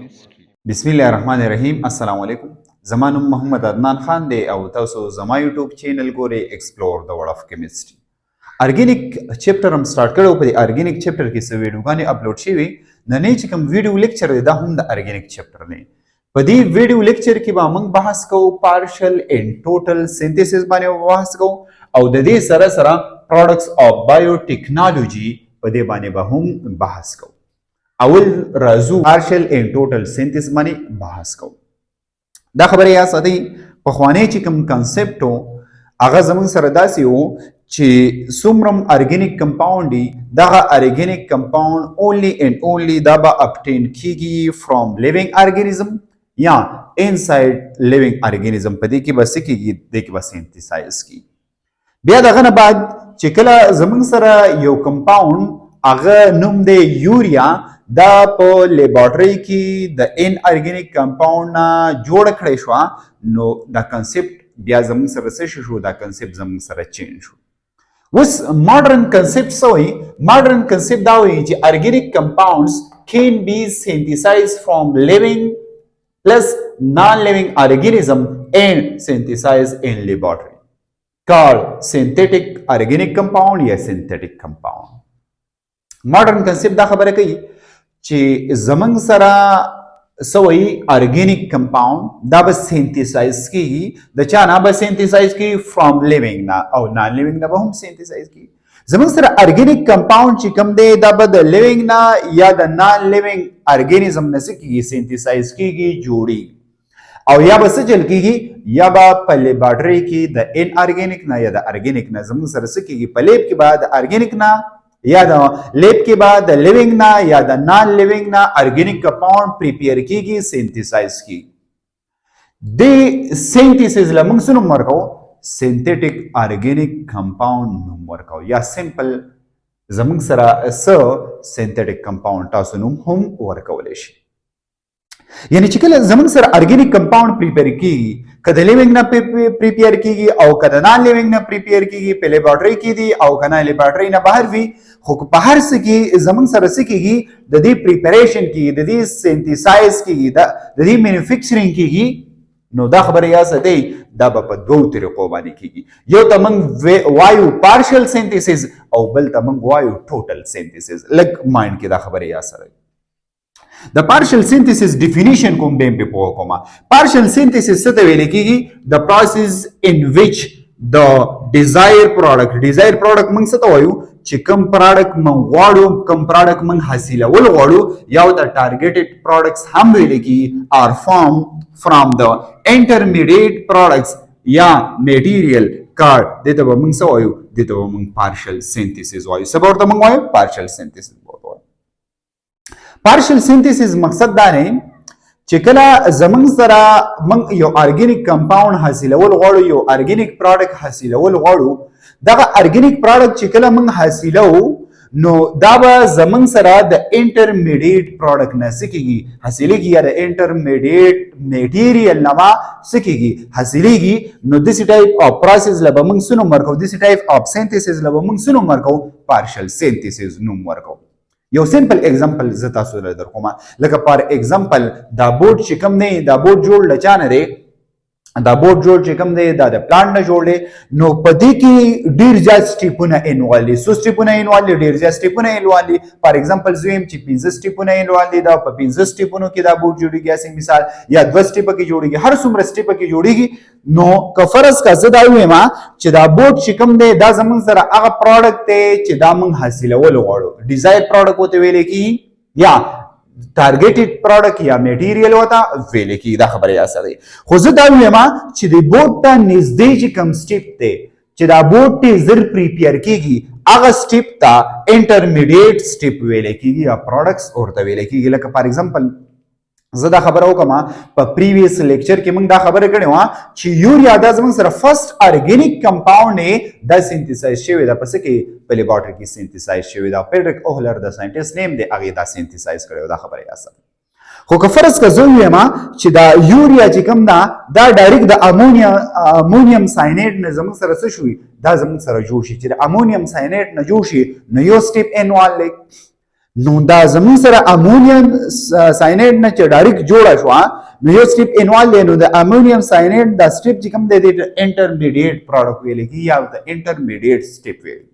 بسم الله الرحمن الرحیم. السلام علیکم. زما نوم محمد عدنان خان دی او تاسو زما یوټیوب چینل ګورئ ایکسپلور د ورلد اف کیمستري. ارګینیک چپټر هم سٹارټ کړو. په دې ارګینیک چپټر کې څه ویډیوګانې اپلوډ شوي. نننی چې کوم ویډیو لیکچر دی دا هم د ارګینیک چپټر دی. په دې ویډیو لیکچر کې به موږ بحث کوو پارشل اینڈ ټوټل سینتھیسس باندې بحث کوو او د دې سره سره پروډکټس اف بایوټیکنالوژي په دې باندې به هم بحث کوو. اول راځو پارشل اینڈ ټوټل سینتھیسس باندې بحث کوو. دا خبره یا ساتي پخوانی چې کوم کانسپټ وو هغه زموږ سره داسې وو چې څومره ارګینیک کمپاوند دي دغه ارګینیک کمپاوند اونلی اینڈ اونلی دا به اپټین کیږي فرام لیوینګ ارګانیزم یا انساید لیوینګ ارګانیزم. په دې کې بس کیږي د کې بس سینتھیسایز کی. بیا دغه نه بعد چې کله زموږ سره یو کمپاوند هغه نوم دی یوریا دا په لیبارټری کې د ان ارګینیک کمپاوند نه جوړ کړی شو نو دا کنسپټ بیا زموږ سره څه شو دا کنسپټ زموږ سره چینج شو. اوس ماډرن کنسپټ څه وایي؟ ماډرن کنسپټ دا وایي چې ارګینیک کمپاوندز کین بی سینتھیسایز فرام لیوینګ پلس نان لیوینګ ارګانیزم اینڈ سینتھیسایز ان لیبارټری کال سینتھیټک ارګینیک کمپاوند یا سینتھیټک کمپاوند. ماډرن کنسپټ دا خبره کوي چې زمنګ سره سوی ارګینیک کمپاوند دا به سینتھیسایز کیږي د چا نه به سینتھیسایز کیږي فرام لیوینګ نه او نان لیوینګ نه به هم سینتھیسایز کیږي. زمنګ سره ارګینیک کمپاوند چې کوم دی دا به د لیوینګ نه یا د نان لیوینګ ارګانیزم نه کیږي سینتھیسایز کیږي جوړي او یا به سجل کیږي یا به په لیبارټری کې د ان ارګینیک نه یا د ارګینیک نه زموږ سره کیږي په لیب کې بعد ارګینیک نه یا د لیب کې بعد د لیوینګ نه یا د نان لیوینګ نه ارګینیک کمپاوند پریپیر کیږي سینتھیسایز کی. د سینتھیسس لمنګ سره مرکو سینتھیټک ارګینیک کمپاوند نوم ورکو یا سمپل زموږ سره س سینتھیټک کمپاوند تاسو نوم هم ورکول شي. یعنی چې کله زموږ سره ارګینیک کمپاوند پریپیر کیږي کله لیوینګ نه پریپیر کیږي او کله نان لیوینګ نه پریپیر کیږي په لیبارټری کې دي او کنه لیبارټری نه بهر وي خو په هر څه کې زموږ سره کیږي د دې پریپریشن کې د دې سینتھیسایز کې د دې مینوفیکچرینګ کیږي. نو دا خبره یا ساتي دا په دوه طریقو باندې کیږي. یو ته موږ وایو پارشل سینتھیسس او بل ته موږ وایو ټوټل سینتھیسس. لګ مایند کې دا خبره یا سره د پارشل سینتھیسس ډیفینیشن کوم دیم په پوه کومه. پارشل سینتھیسس څه ته ویل کیږي؟ د پروسس ان وچ د ډیزایر پروډکټ موږ څه ته وایو چې کوم پروډکټ موږ غواړو کوم پروډکټ موږ حاصلول غواړو یا د ټارګټډ پروډکټس هم ویل کیږي ار فارم فرام د انټرمیډیټ پروډکټس یا میټیریل کار دته موږ څه وایو دته موږ پارشل سینتھیسس وایو. سبا ورته موږ وایو پارشل سینتھیسس. پارشل سینتھیسس مقصد دا نه چې کله زمنګ سره موږ یو ارګینیک کمپاوند حاصلول غواړو یو ارګینیک پروډکټ حاصلول غواړو دغه ارګینیک پروډکټ چې کله موږ حاصلو نو دا به زمنګ سره د انټرمیډیټ پروډکټ نه سکیږي حاصلېږي یا د انټرمیډیټ میټیریل نه سکیږي حاصلېږي. نو دسی ټایپ اف پروسس لبه موږ سونو مرکو دسی ټایپ اف سینتھیسس لبه موږ سونو مرکو پارشل سینتھیسس نوم ورکو. یو سمپل اگزامپل زه تاسو ته درکوم. لکه فار اگزامپل دا بورډ چې کوم نه دا بورډ جوړ لچانه دی دا بورډ جوړ چې کوم دی دا د پلان نه جوړ دی نو په دې کې ډیر ځات سټیپونه انوالي سو سټیپونه انوالي ډیر ځات سټیپونه انوالي. فار اگزامپل زویم چې 15 سټیپونه انوالي دا په 15 سټیپونو کې دا بورډ جوړیږي اسې مثال یا 2 سټیپ کې جوړیږي هر څومره سټیپ کې جوړیږي. نو کفرس کا زدا وایم چې دا بورډ چې کوم دی دا زمون سره هغه پروډکټ دی چې دا موږ حاصلول غواړو ډیزایر پروډکټ وته ویل کی یا ټارګټډ پروډکټ یا میټیریل وتا ویل کی. دا خبره یا سره خو زه دا وایم چې د بورډ ته نږدې چې کوم سټیپ دی چې دا بورډ ته زر پریپیر کیږي هغه سټیپ ته انټرمیډیټ سټیپ ویل کیږي یا پروډکټس ورته ویل کیږي. لکه فار ایگزامپل زه دا خبره وکم په پریویس لیکچر کې موږ دا خبره کړې و چې یوریا دا زموږ سره فرست ارګینیک کمپاوند دا سینتھیسایز شوی دا پس کې په لیبارټری کې سینتھیسایز شوی دا پیډریک اوهلر د ساينټیست نیم دی هغه دا سینتھیسایز کړو. دا خبره یا سره خو که فرض کا زه وایم چې دا یوریا چې کوم دا ډایرکټ د امونیم ساینیټ نه زموږ سره څه شوی دا زموږ سره جوړ شي چې د امونیم ساینیټ نه جوړ شي نو یو سټیپ انوال لیک نو دا زمون سره امونیم ساینایډ نه چې ډایرکټ جوړه شو نو یو سټیپ انوالو دی نو د امونیم ساینایډ دا سټیپ چې کوم دی د انټرمیډیټ پروډکټ ویل کیږي یا د انټرمیډیټ سټیپ ویل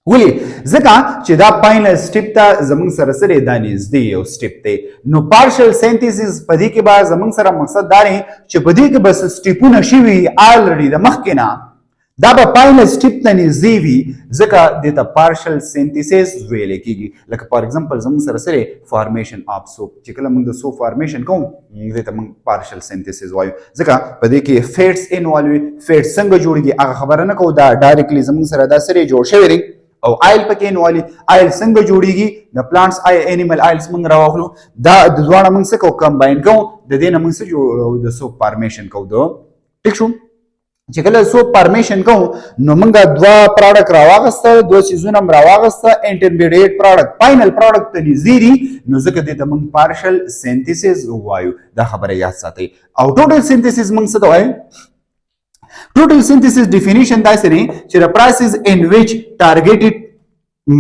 ولې ځکه چې دا فاینل سټیپ ته زمون سره سره دا نږدې یو سټیپ دی نو پارشل سینتھیسس په دې کې به زمون سره مقصد دا دی چې په دې کې بس سټیپونه شوي الریډي د مخکې نه دا به فاینل سټیپ ته نږدې وي ځکه دې ته پارشل سینتھیسس ویل کیږي لکه فار ایگزامپل زموږ سره سره فارمیشن اف سوپ چې کله موږ د سوپ فارمیشن کوو دې ته موږ پارشل سینتھیسس وایو ځکه په دې کې فیټس انوالو فیټ څنګه جوړیږي هغه خبره نه کوو دا ډایرکټلی زموږ سره دا سره جوړ شوی دی او آیل پکې انوالي آیل څنګه جوړیږي د پلانټس انیمل آیلز موږ راواخلو دا د دواړه موږ څه کوو کمباین کوو د دې نه موږ څه جوړو د سوپ فارمیشن کوو ټیک شو چې کله سوپ فارمیشن کوو نو موږ دوه پروډکټ راواغسته دوه سیزونه راواغسته انټرمیډیټ پروډکټ فاینل پروډکټ ته نږدې دي نو ځکه دې ته موږ پارشل سینتھیسس وایو دا خبره یاد ساتئ او ټوټل سینتھیسس موږ څه ته وایو Total synthesis definition دا سره چې the process in which targeted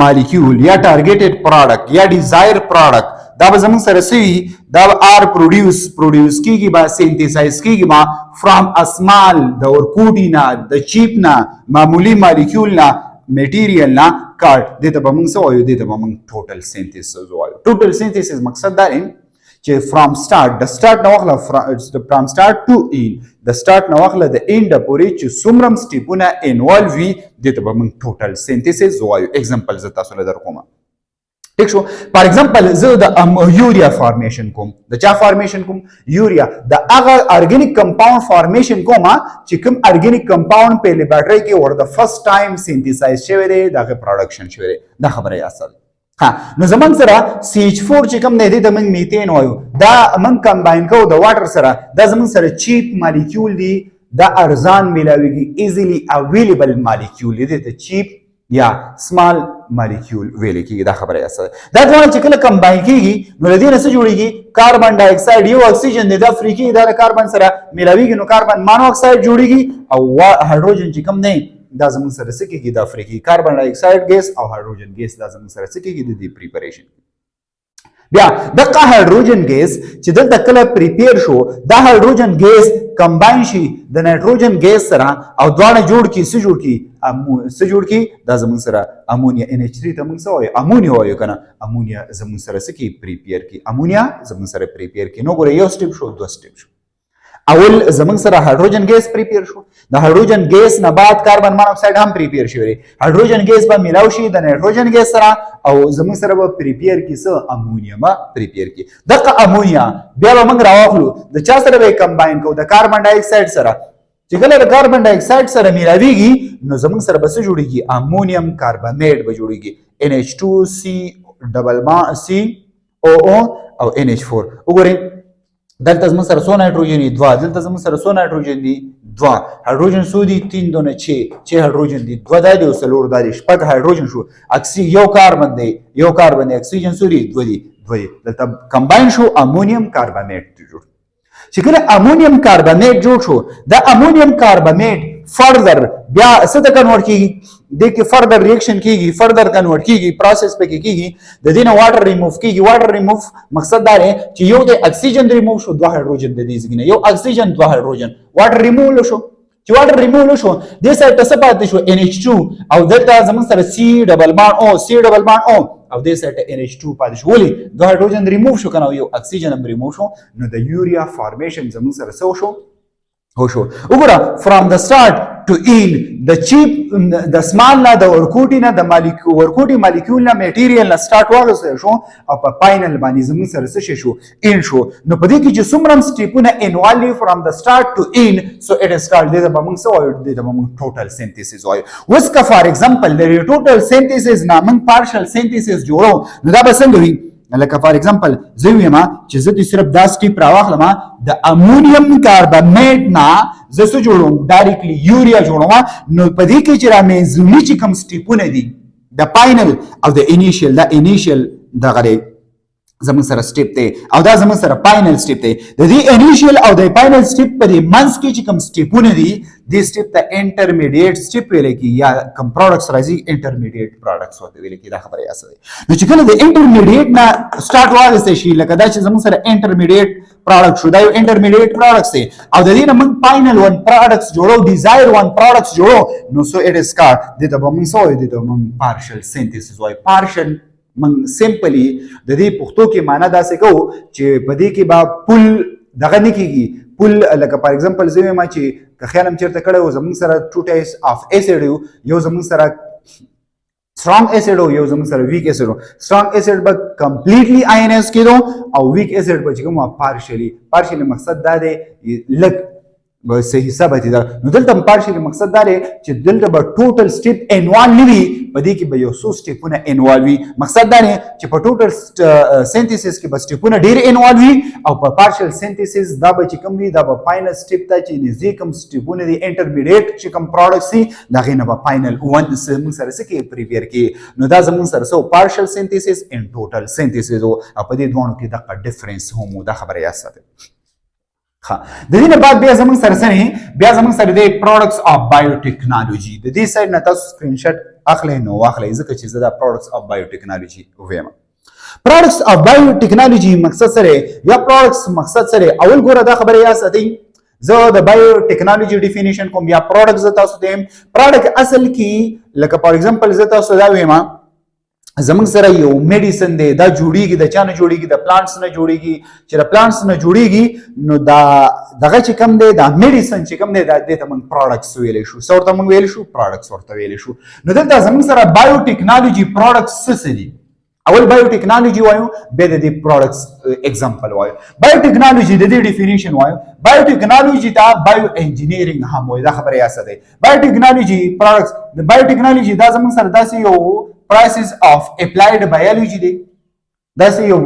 molecule یا targeted product یا desired product دا به زموږ سره سوي دا are produce کیږي با synthesize کیږي ما from a small د ورکوټي نه د چیپ نه معمولی مالیکول نه میټیریل نه کارت دې ته به موږ څه وایو دې ته به موږ ټوټل سینتھیسس وایو ټوټل سینتھیسس مقصد دا دی چې فرام سٹارټ د سٹارټ نو واخله فرام سٹارټ ټو این د سٹارټ نو واخله د اینډ پورې چې څومره سټیپونه انوالو وي د ته به موږ ټوټل سینتھیسس وایو اگزامپل زه تاسو له درکوم ٹھیک شو فار ایگزامپل زه د یوریا فارمیشن کوم د چا فارمیشن کوم یوریا د هغه ارګینیک کمپاوند فارمیشن کوم چې کوم ارګینیک کمپاوند په لیبارټری کې ور د فرست ټایم سینتھیسایز شوی دی دغه پروډکشن شوی دی دا خبره یاد ساتئ نو زمون سره CH4 چې کوم دی د موږ میثین وایو دا موږ کمباین کوو د واټر سره دا زمون سره چیپ مالیکول دی دا ارزان ملاویږي ایزیلی اویلیبل مالیکول دی د چیپ یا سمال مالیکول ویل کیږي دا خبره یاد ساتئ دا ډول چې کله کمباین کیږي نو د دې نه څه جوړیږي کاربن ډای اکساید یو اکسیجن دی دا فری کیږي دا کاربن سره ملاویږي نو کاربن مانو اکساید جوړیږي او هایدروجن چې کوم دی دا زموږ سره څه کېږي دا فري کېږي کاربن ډای اکساید ګیس او هایدروجن ګیس دا زموږ سره څه کېږي د دې پریپریشن بیا دغه هایدروجن ګیس چې دلته کله پریپیر شو دا هایدروجن ګیس کمباین شي د نایټروجن ګیس سره او دواړه جوړ کی څه جوړ کی دا زموږ سره امونیا NH3 ته موږ څه وایو امونیا وایو کنه امونیا زموږ سره څه کی پریپیر کی امونیا زموږ سره پریپیر کی نو ګوره یو سټیپ شو دوه سټیپ شو اول زمون سره هایدروجن ګیس پریپیر شو د هایدروجن ګیس نه بعد کاربن مون اکساید هم پریپیر شوی هایدروجن ګیس به ملاو شي د نایټروجن ګیس سره او زمون سره به پریپیر کی څه امونیا ما پریپیر کی دغه امونیا بیا به موږ راوخلو د چا سره به کمباین کو د کاربن ډای اکساید سره چې کله د کاربن ډای اکساید سره ملاویږي نو زمون سره به څه جوړیږي امونیم کاربونیټ به جوړیږي NH2C ډبل بانډ COO او NH4 وګورئ دلته زموږ سره څو نایټروجن دي دوه دلته زموږ سره څو نایټروجن دي دوه هایدروجن څو دي 3 دونه 6 هایدروجن دي دوه دا دي او څلور دا دي شپږ هایدروجن شو یو کاربن دی اکسیجن څو دي دوه دي دلته کمباین شو امونیم کاربونیټ جوړ چې کله امونیم کاربونیټ جوړ شو دا امونیم کاربونیټ فردر بیا څه ته کنورټ کیږي د کې فردر ریاکشن کیږي فردر کنورټ کیږي پروسس پکې کیږي د دینه واټر ریموف کیږي واټر ریموف مقصد دا دی چې یو د اکسیجن ریموف شو دوه هایدروجن د دې ځګنه یو اکسیجن دوه هایدروجن واټر ریموف شو چې واټر ریموف شو د سایت ته څه پاتې شو NH2 او دلته زمون سره C ډبل بانډ O او د سایت NH2 پاتې شو ولې دوه هایدروجن ریموف شو کنه یو اکسیجن هم ریموف شو نو د یوریا فارمیشن زمون سره څه شو وګوره فرام د سٹارټ ټو این د چیپ د سمال نه د ورکوټي نه د ورکوټي مالیکول نه میټیریل نه سٹارټ واغسته شو او په فائنل باندې زموږ سره څه شو این شو نو په دې کې چې څومره سټیپونه انوالو فرام د سٹارټ ټو این سو اټ از کالډ د موږ څه وایو د موږ ټوټل سینتھیسس وایو اوس کا فار ایگزامپل د ټوټل سینتھیسس نه موږ پارشل سینتھیسس جوړو نو دا به څنګه وي لکه فار ایگزامپل زه وایم چې زه دې صرف دا سټیپ راواخلم د امونیم کاربونیټ نه زه څه جوړوم ډایرکټلی یوریا جوړوم نو په دې کې چې را مېزونی چې کوم سټیپونه دي د فاینل او د انیشیل دغه زمون سره سټیپ دی او دا زمون سره فائنل سټیپ دی د دې انیشیل او د فائنل سټیپ په دې منځ کې چې کوم سټیپونه دي دې سټیپ ته انټرمیډیټ سټیپ ویل کی یا کوم پروډکټس راځي انټرمیډیټ پروډکټس ورته ویل کی دا خبره یاسه نو چې کله د انټرمیډیټ نه سٹارټ واغسته شي لکه دا چې زمون سره انټرمیډیټ پروډکټ شو دا یو انټرمیډیټ پروډکټس دی او د دې نه موږ فائنل ون پروډکټس جوړو ډیزایر ون پروډکټس جوړو نو سو اټ از کار د دې موږ سو د دې موږ پارشل سینتھیسس وای پارشل من سمپلی د دې پښتو کې معنی داسې کوو چې په دې کې با پل دغه نه کیږي پل لکه فار ایگزامپل زه ما چې خیالم چیرته کړو زمون سره ټو ټایپس اف اسید یو زمون سره strong acid یو زمون سره weak acid strong acid به completely ionized کېدو او weak acid به چې کوم partially مقصد دا دی لک به صحیح ثابت ده نو دلته پارشل مقصد دا دی چې دلته به ټوټل سټیپ انوالو نه وي په دې کې به یو څو سټیپونه انوالو وي مقصد دا دی چې په ټوټل سینتھیسس کې به سټیپونه ډیر انوالو وي او په پارشل سینتھیسس دا به چې کوم وي دا به فائنل سټیپ ته چې نږدې کوم سټیپونه دي انټرمیډیټ چې کوم پروډکټس دي دا غي نه به فائنل ون زمون سره څه کې پریپیر کې نو دا زمون سره سو پارشل سینتھیسس ان ټوټل سینتھیسس او په دې دوه کې دغه ډیفرنس هم دا خبره یاد ساتئ ها د دې نه بعد بیا زمون سره بیا زمون سره د پروډکټس اف بایوټیکنالوژي د دې سایډ نه تاسو سکرین شاټ اخلئ نو واخلئ ځکه چې زه دا پروډکټس اف بایوټیکنالوژي وایم پروډکټس اف بایوټیکنالوژي مقصد سره یا پروډکټس مقصد سره اول ګوره دا خبره یا ساتئ زه د بایوټیکنالوژي ډیفینیشن کوم یا پروډکټس تاسو دیم پروډکټ اصل کې لکه فار ایگزامپل زه تاسو دا وایم زمونږ سره یو میډیسن دی دا جوړیږي د چا نه جوړیږي د پلانټس نه جوړیږي چې د پلانټس نه جوړیږي نو دا دغه چې کوم دی دا میډیسن چې کوم دی دا دې ته موږ پروډکټس ویلی شو څه ورته موږ ویلی شو پروډکټس ورته ویلی شو نو دلته زمونږ سره بایوټیکنالوژي پروډکټس څه دي اول بایوټیکنالوژي وایو بیا د دې پروډکټس اگزامپل وایو بایوټیکنالوژي د دې ډیفینیشن وایو بایوټیکنالوژي ته بایو انجینیرینګ هم وایي دا خبره یاد ساتئ بایوټیکنالوژي پروډکټس د بایوټیکنالوژي دا زمونږ سره داسې یو process of applied biology دی دا سه یو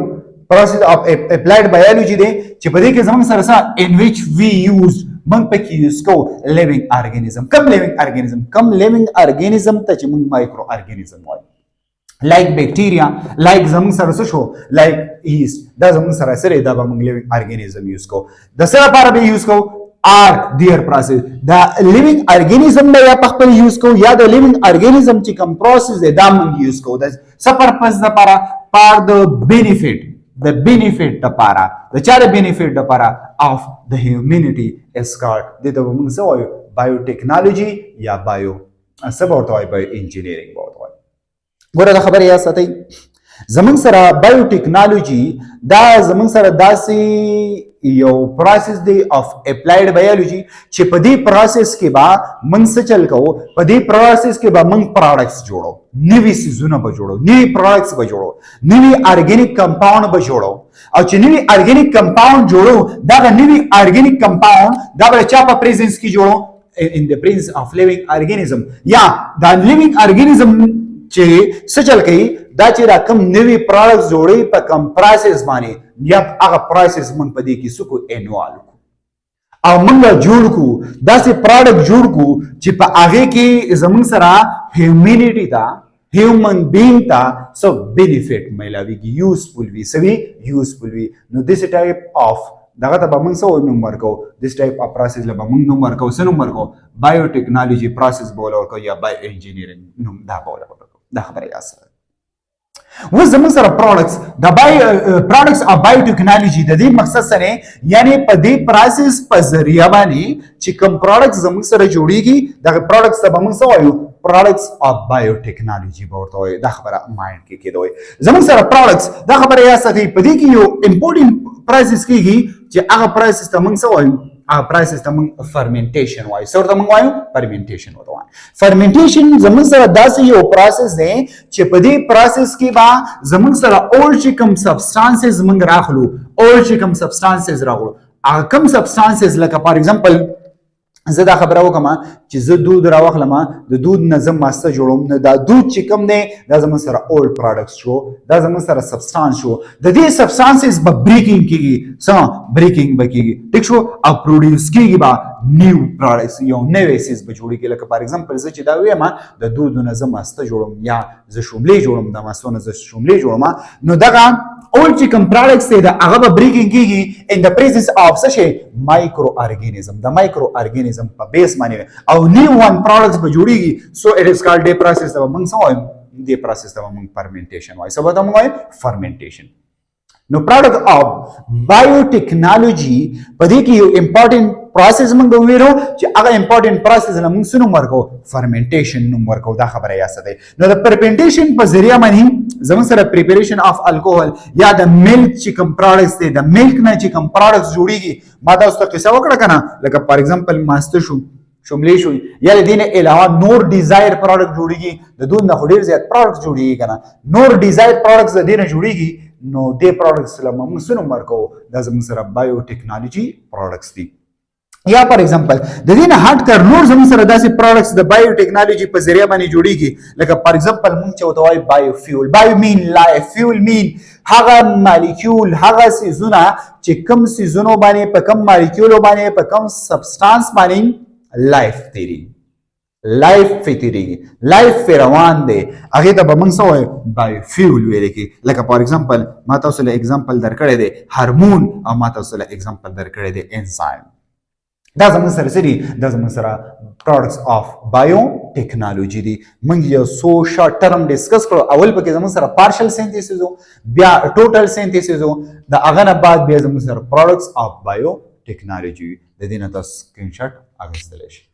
process of applied biology دی چې په دې کې زموږ سره in which we use موږ پکې یوز کوو living organism کم living organism ته چې موږ مایکرو ارګانیزم وایو like bacteria like زموږ سره څه شو like yeast دا زموږ سره سره دا به موږ living organism یوز کوو د سره لپاره به یوز کوو are their process the living organism دا یا خپل یوز کو یا د living organism چې کوم process دی دا موږ یوز کو د څه پرپس لپاره for the benefit لپاره د چا د benefit لپاره of the humanity is called د موږ څه وایو بایوټیکنالوژي یا بایو څه ورته وایي بایو انجینیرینګ ورته وایي ګوره دا خبره یا ساتئ زمون سره بایوټیکنالوژي دا زمون سره داسې یو پروسس دی اف اپلایډ بایولوژي چې په دې پروسس کې با موږ څه چل کوو په دې پروسس کې با موږ پروډکټس جوړو نوي سيزونه به جوړو نوي پروډکټس به جوړو نوي ارګینیک کمپاوند به جوړو او چې نوي ارګینیک کمپاوند جوړو دا نوي ارګینیک کمپاوند دا به چا په پریزنس کې جوړو in the presence of living organism یا دا living organism چې څه چل کوي دا چې را کوم نوي پروډکټس جوړي په کوم پروسس باندې یا هغه پروسس موږ په دې کې سکو انوالو او موږ جوړ کو داسې پروډکټ جوړ کو چې په هغه کې زموږ سره هیومنټی ته هیومن بینګ ته سو بینیفیټ ملایوي یوزفول وي سوي یوزفول وي نو دیس ټایپ اف دغه ته به موږ څه نوم ورکو دیس ټایپ اف پروسس له به موږ نوم ورکو څه نوم ورکو بایوټیکنالوژي پروسس بوله ورکو یا بایو انجینیرینګ نوم دا بوله ورکو دا خبره یاد سره و زمون سره پروډکټس د پروډکټس اف بایوټیکنالوژي د دې مقصد سره یعنی په دې پروسس په ذریعہ باندې چې کوم پروډکټس زمون سره جوړیږي د پروډکټس ته موږ څه وایو پروډکټس اف بایوټیکنالوژي ورته وایي دا خبره مایند کې کېدوي زمون سره پروډکټس دا خبره یا ساتي په دې کې یو امپورټنت پروسس کېږي چې هغه پروسس ته موږ څه وایو پروسس ته موږ فرمنټیشن وایو څه ورته موږ وایو فرمنټیشن ورته وایو فرمنټیشن زموږ سره داسې یو پروسس دی چې په دې پروسس کې با زموږ سره اول چې کوم سبستانسز موږ راخلو هغه کوم سبستانسز لکه فار ایگزامپل زه دا خبره وکم چې زه دود راوخلم د دود نه زه ماسته جوړوم نه دا دود چې کوم دی دا زموږ سره اولډ پروډکټس شو دا زموږ سره سبستانس شو د دې سبستانسز به بریکینګ کیږي څه بریکینګ به کیږي ټیک شو او پروډوس کیږي به نیو پروډکټس یو نوې سیس به جوړیږي لکه فار ایگزامپل زه چې دا وایم د دود نه زه ماسته جوړوم یا زه شوملې جوړوم د ماستو نه زه شوملې جوړوم نو دغه اول چې کوم پروډکټس دی دا هغه به بریکینګ کیږي ان د پریزنس اف څه شي مایکرو ارګانیزم د مایکرو ارګانیزم په بیس باندې او نیو وان پروډکټس به جوړیږي سو اټ از کالډ ډی پروسس دا موږ څه وایو دې پروسس ته موږ فرمنټیشن وایو څه به موږ وایو فرمنټیشن نو پروډکټ اف بایوټیکنالوژي په دې کې یو امپورټنت پروسس موږ ویرو چې هغه امپورټنت پروسس نه موږ څه نوم ورکو فرمنټیشن نوم ورکو دا خبره یا څه ده نو د فرمنټیشن په ذریعہ باندې زموږ سره پریپریشن اف الکوهول یا د ملک چې کوم پروډکټس دي د ملک نه چې کوم پروډکټس جوړیږي ما تاسو ته قصه وکړه کنه لکه فار ایگزامپل ماسته شملې شو یا د دې نه علاوه نور ډیزایر پروډکټ جوړیږي د دوه نه ډیر زیات پروډکټ جوړیږي کنه نور ډیزایر پروډکټس د دې نه جوړیږي نو دې پروډکټس له موږ څه نوم ورکو دا زموږ سره بایوټیکنالوژي پروډکټس دي یا فار ایگزامپل د دې نه هټ کر نور زموږ سره داسې پروډکټس د بایوټیکنالوژي په ذریعہ باندې جوړیږي لکه فار ایگزامپل موږ چې وته وایي بایو فیول بایو مین لایف فیول مین هغه مالیکول هغه سيزونه چې کم سيزونو باندې په کم مالیکولو باندې په کم سبسټانس باندې لایف تیری لایف فیتیریږي لایف روان دی هغه ته به موږ څه وایو بایو فیول ویل کی لکه فار ایگزامپل ما تاسو له ایگزامپل درکړی دی هارمون او ما تاسو له ایگزامپل درکړی دی انزایم دا زموږ سره سری دا زموږ سره پروډکټس اف بایو ټیکنالوژي دي موږ یو سو شارټ ټرم ډیسکس کړو اول پکې زموږ سره پارشل سینتھیسس بیا ټوټل سینتھیسس د هغه نه بعد بیا زموږ سره پروډکټس اف بایو ټیکنالوژي د دې نه تاسو سکرین شاټ اخیستلی شئ